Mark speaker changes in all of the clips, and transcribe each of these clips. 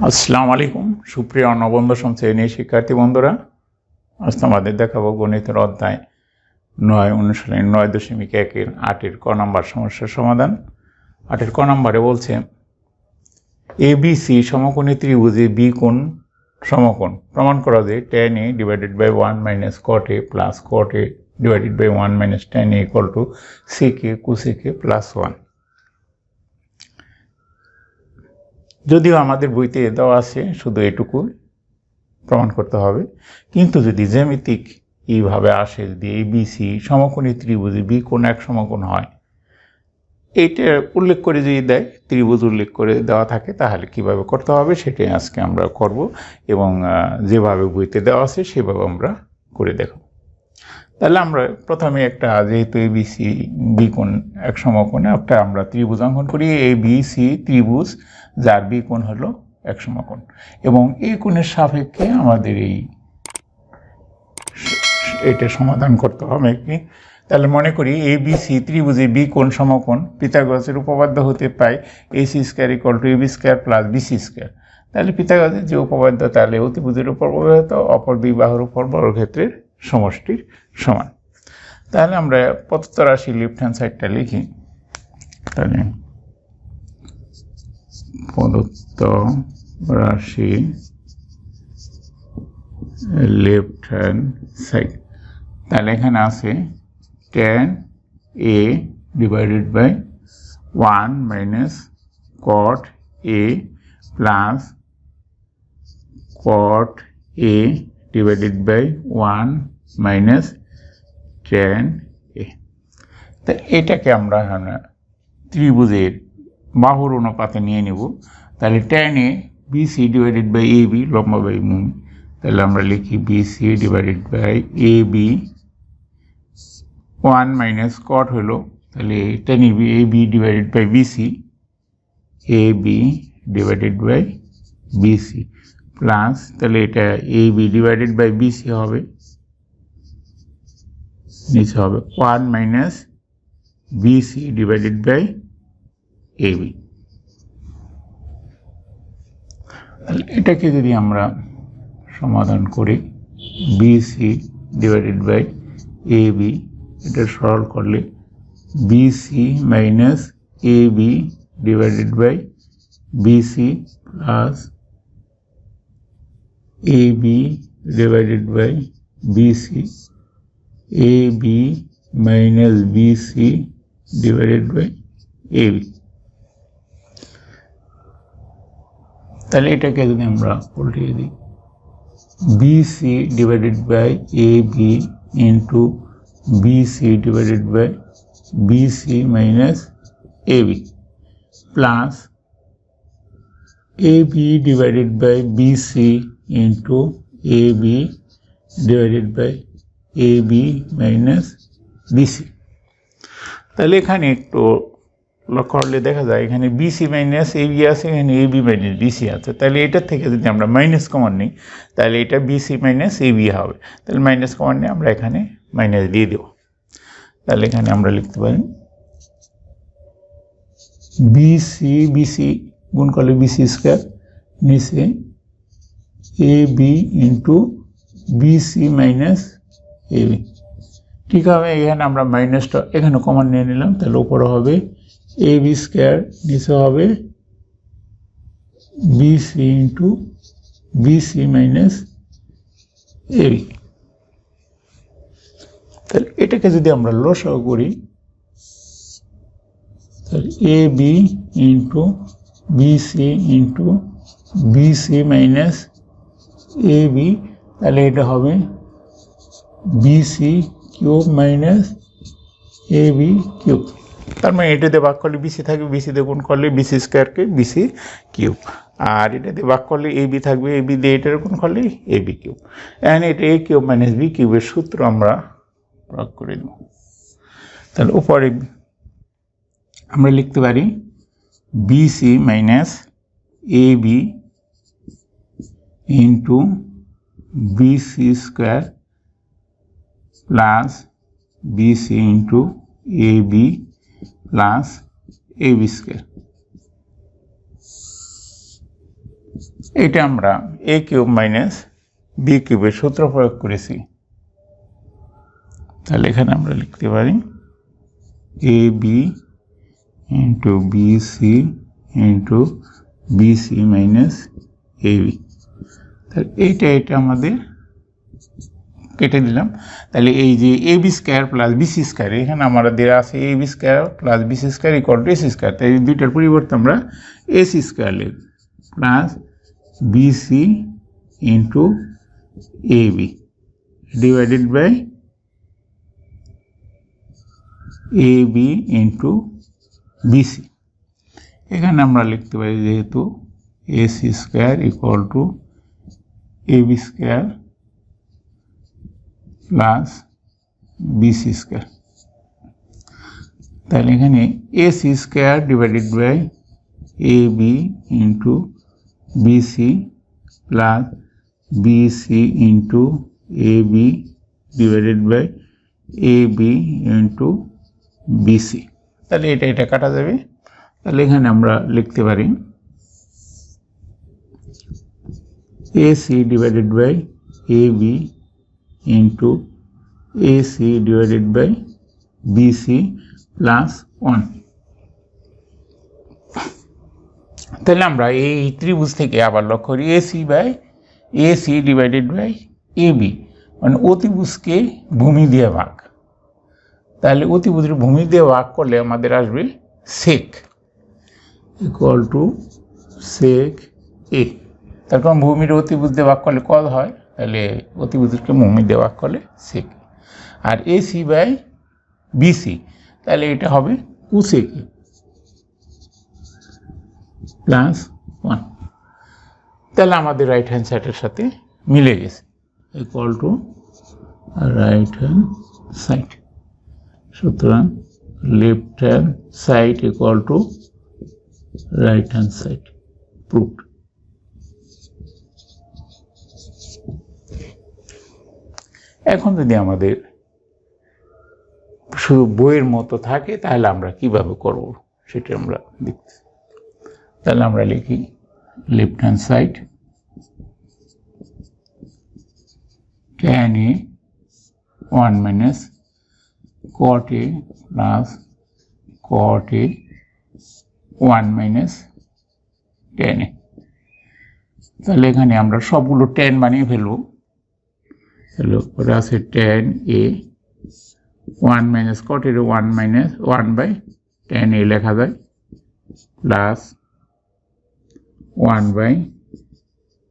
Speaker 1: আসসালামু আলাইকুম সুপ্রিয় নবম দশম শ্রেণীর শিক্ষার্থী বন্ধুরা, আজ তোমাদের দেখাবো গণিতের অধ্যায় 9 অনুশীলনী 9.1-এর 8-এর ক নম্বর সমস্যার সমাধান। 8-এর ক নম্বরে বলছে ABC সমকোণী ত্রিভুজে বি কোণ সমকোণ প্রমাণ করা যায় tan a divided by 1 minus cot a plus cot a divided by 1 minus tan a equal to sec a cosec a plus 1। যদিও আমাদের বইতে দেওয়া আছে শুধু এটুকু প্রমাণ করতে হবে, কিন্তু যদি জ্যামিতিক এইভাবে আসে যদি ABC সমকোণী ত্রিভুজে বি কোণ এক সমকোণ হয়, এইটা উল্লেখ করে যদি দেয়, ত্রিভুজ উল্লেখ করে দেওয়া থাকে, তাহলে কিভাবে করতে হবে সেটাই আজকে আমরা করব এবং যেভাবে বইতে দেওয়া আছে সেভাবে আমরা করে দেখব। তাহলে আমরা প্রথমে একটা, যেহেতু ABC বি কোণ এক সমকোণে, একটা আমরা ত্রিভুজ অঙ্কন করি। ABC ত্রিভুজ যার বি কোণ হলো এক সমকোণ এবং এই কোণের সাপেক্ষে আমাদের এটা সমাধান করতে হবে কি। তাহলে মনে করি ABC ত্রিভুজে বি কোণ সমকোণ পিথাগোরাসের উপপাদ্য হতে পাই AC square equal to AB square plus BC square. তাহলে পিথাগোরাসের যে উপপাদ্য, তাহলে অতিভুজের উপর প্রবাহিত অপর দুই বাহুর উপর বর্গক্ষেত্রের সমষ্টির সমান। তাহলে আমরা প্রদত্ত রাশি লেফট হ্যান্ড সাইডটা লিখি। তাহলে প্রদত্ত রাশি লেফট হ্যান্ড সাইড, তাহলে এখানে আছে tan a divided by 1 minus cot a plus cot a divided by 1 minus tan a। তা এটাকে আমরা ত্রিভুজের বাহুর অনুপাতে নিয়ে নেব। তাহলে tan a BC divided by AB লম্বা বাই ভূমি, তাহলে আমরা লিখি BC divided by AB 1 minus cot হলো, তাহলে tan AB divided by BC, AB divided by BC plus, তাহলে এটা AB divided by BC হবে, নিচে হবে 1 minus BC divided by AB। এটাকে যদি আমরা সমাধান করি, BC divided by AB, এটা সরল করলে BC minus AB divided by BC plus AB divided by BC, AB minus BC divided by AB। তাহলে এটাকে যদি আমরা উল্টিয়ে দিই, BC divided by AB into BC divided by BC minus AB plus AB divided by BC into AB divided by AB minus BC। তাহলে এখানে একটু লক্ষ্য করলে দেখা যায় এখানে BC মাইনাস AB আছে, এখানে AB মাইনাস BC আছে। তাহলে এটার থেকে যদি আমরা মাইনাস কমন নিই, তাহলে এটা BC মাইনাস AB হবে। তাহলে মাইনাস কমন নিয়ে আমরা এখানে মাইনাস দিয়ে দেব। তাহলে এখানে আমরা লিখতে পারি BC গুণ করলে BC স্কয়ার, নিচে AB into BC minus AB। ঠিক হবে, এখানে আমরা মাইনাসটা এখানে কমন নিয়ে নিলাম, তাহলে উপরে হবে AB স্কয়ার, নিচে হবে BC into BC minus AB। তাহলে এটাকে যদি আমরা লসাগু করি, তাহলে AB into BC into BC minus AB, তাহলে এটা হবে BC cube minus AB cube. তার মানে এটা দিয়ে ভাগ করলে BC থাকবে, BC দিয়ে গুণ করলে BC স্কয়ারকে BC কিউব, আর এটা দিয়ে ভাগ করলে AB থাকবে, AB দিয়ে এটার গুণ করলে AB কিউব। এখানে এটা A কিউব মাইনাস B কিউবের সূত্র আমরা প্রয়োগ করে দেব। তাহলে উপরে আমরা লিখতে পারি BC minus AB into BC square plus BC into AB plus AB square. এটা আমরা a কিউব মাইনাস b কিউবের সূত্র প্রয়োগ করেছি। তাহলে এখানে আমরা লিখতে পারি ab into BC into BC minus AB. তাহলে এটা আমাদের কেটে দিলাম। তাহলে এই যে AB square plus BC square, এখানে আমাদের আছে AB square plus BC square equal to AC square. তাই এই দুইটার পরিবর্তে আমরা এসি স্কোয়ার লিখব plus BC into AB divided by AB into BC. এখানে আমরা লিখতে পারি যেহেতু AC square equal to AB square plus BC square. তাহলে এখানে AC square divided by AB into BC plus BC into AB divided by AB into BC. তাহলে এটা কাটা যাবে। তাহলে এখানে আমরা লিখতে পারি AC divided by AB into AC divided by BC plus 1। তাহলে আমরা এই ত্রিভুজ থেকে আবার লক্ষ্য করি এসি ডিভাইডেড বাই এবি, মানে অতিভুজকে ভূমি দিয়ে ভাগ। তাহলে অতিভুজের ভূমি দিয়ে ভাগ করলে আমাদের আসবে সেক ইকুয়াল টু সেক এ। তার কারণ ভূমির অতিভুজ দিয়ে ভাগ করলে কত হয়, তাহলে অতিভুজকে ভূমি দিয়ে ভাগ করলে সেক। আর এসি বাই বিসি, তাহলে এটা হবে কুসেক প্লাস 1। তাহলে আমাদের রাইট হ্যান্ড সাইডের সাথে মিলে গেছে equal to right hand side. সুতরাং left hand side equal to right hand side proved. এখন যদি আমাদের শুধু বইয়ের মতো থাকে তাহলে আমরা কিভাবে করব সেটা আমরা দেখছি। তাহলে আমরা লিখি left hand side tan a 1 minus cot a plus cot a 1 minus tan a। তাহলে এখানে আমরা সবগুলো tan বানিয়ে ফেলবো। তাহলে উপরে আছে tan a 1 minus cot a 1 minus 1 by tan a লেখা যায় plus 1 by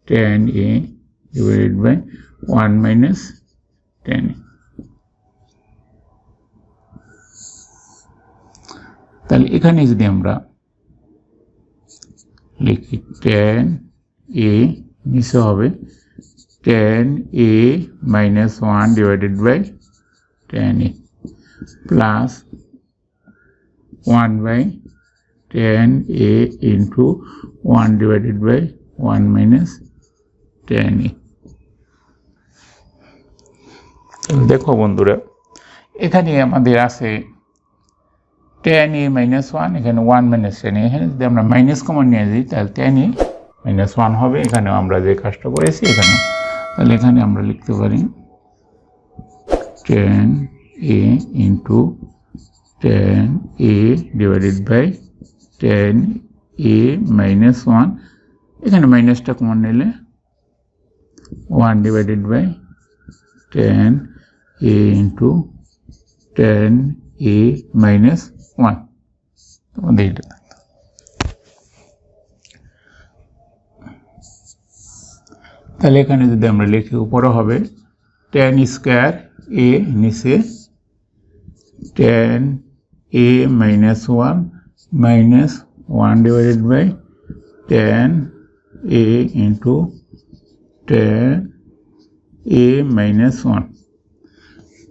Speaker 1: tan a divided by 1 minus tan a। তাহলে এখানে যদি আমরা লিখি tan a নিচে হবে tan a minus 1 divided by tan a plus 1 by tan a into 1 divided by 1 minus tan a। দেখো বন্ধুরা, এখানে আমাদের আছে tan a minus 1, এখানে 1 minus tan a। এখানে যদি আমরা মাইনাস কমন নিয়ে যাই তাহলে tan a minus 1 হবে। এখানেও আমরা যে কাজটা করেছি এখানে, তাহলে এখানে আমরা লিখতে পারি tan a into tan a divided by tan a minus 1। এখানে মাইনাসটা কমন নিলে 1 divided by tan a into tan a minus 1। তোমাদের এটা তাহলে এখানে যদি আমরা লিখি উপরে হবে tan স্কয়ার a নিচে tan a minus 1 minus 1 divided by tan a into tan a minus 1।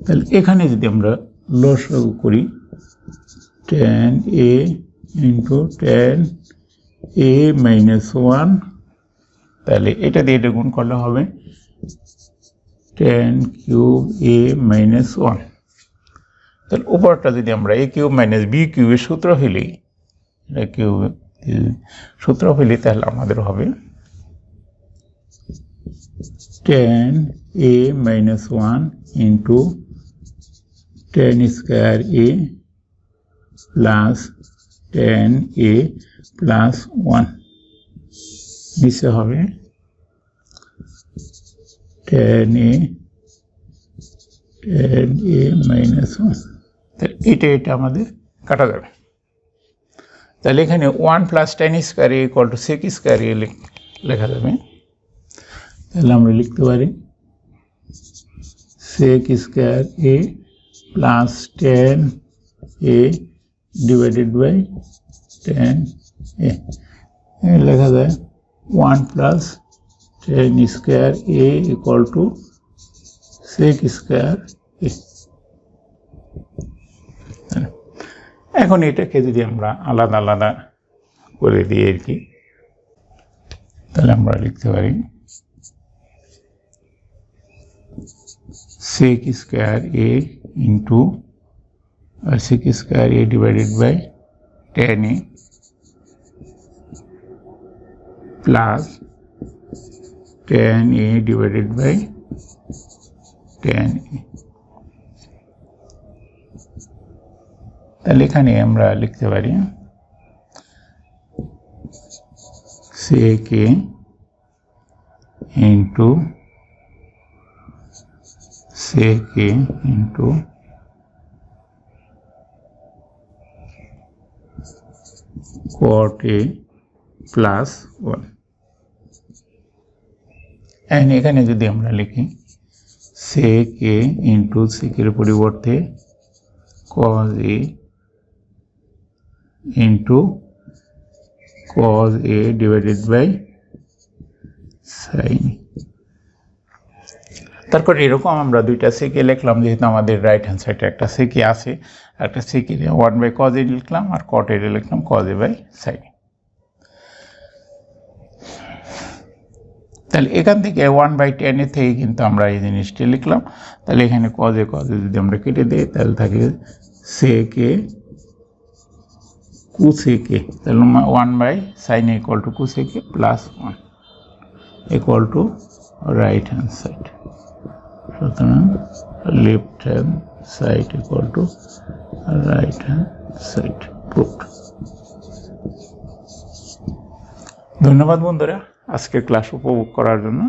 Speaker 1: তাহলে এখানে যদি আমরা লসাগু করি tan a into tan a minus 1, তাহলে এটা দিয়ে এটা গুণ করলে হবে tan কিউব a minus 1। তাহলে উপরটা যদি আমরা a কিউব মাইনাস b কিউবের সূত্র ফেলি, এটা কিউব সূত্র ফেলি, তাহলে আমাদের হবে tan a minus 1 into tan square a plus tan a plus 1 নিচে হবে tan a minus 1। তাহলে এটা আমাদের কাটা যাবে। তাহলে এখানে 1 plus tan square a equal to sec square a লেখা যাবে। তাহলে আমরা লিখতে পারি sec square a plus tan a divided by tan a লেখা যায় 1 plus tan square a equal to sec square a। এখন এটাকে যদি আমরা আলাদা আলাদা করে দিই আর কি, তাহলে আমরা লিখতে পারি sec square a into sec square a divided by tan a plus tan a divided by tan a। তাহলে এখানে আমরা লিখতে পারি sec a into sec a into cot a plus 1। and এখানে যদি আমরা লিখি sec a into sec এর পরিবর্তে cos a into cos a divided by sin। তারপর এরকম আমরা দুইটা সেকে লিখলাম, যেহেতু আমাদের রাইট হ্যান্ড সাইডে একটা সেকে আছে, একটা সেকে 1/cos a লিখলাম আর cot a লিখলাম cos a by sin। তাহলে এখান থেকে 1/tan a থেকে কিন্তু আমরা এই জিনিসটি লিখলাম। তাহলে এখানে cos a যদি আমরা কেটে দিই তাহলে থাকে sec a cosec a, তাহলে 1/sin a equal to cosec a plus 1 equal to right hand side। সুতরাং left hand side equal to right hand side proved. ধন্যবাদ বন্ধুরা আজকের ক্লাস উপভোগ করার জন্য।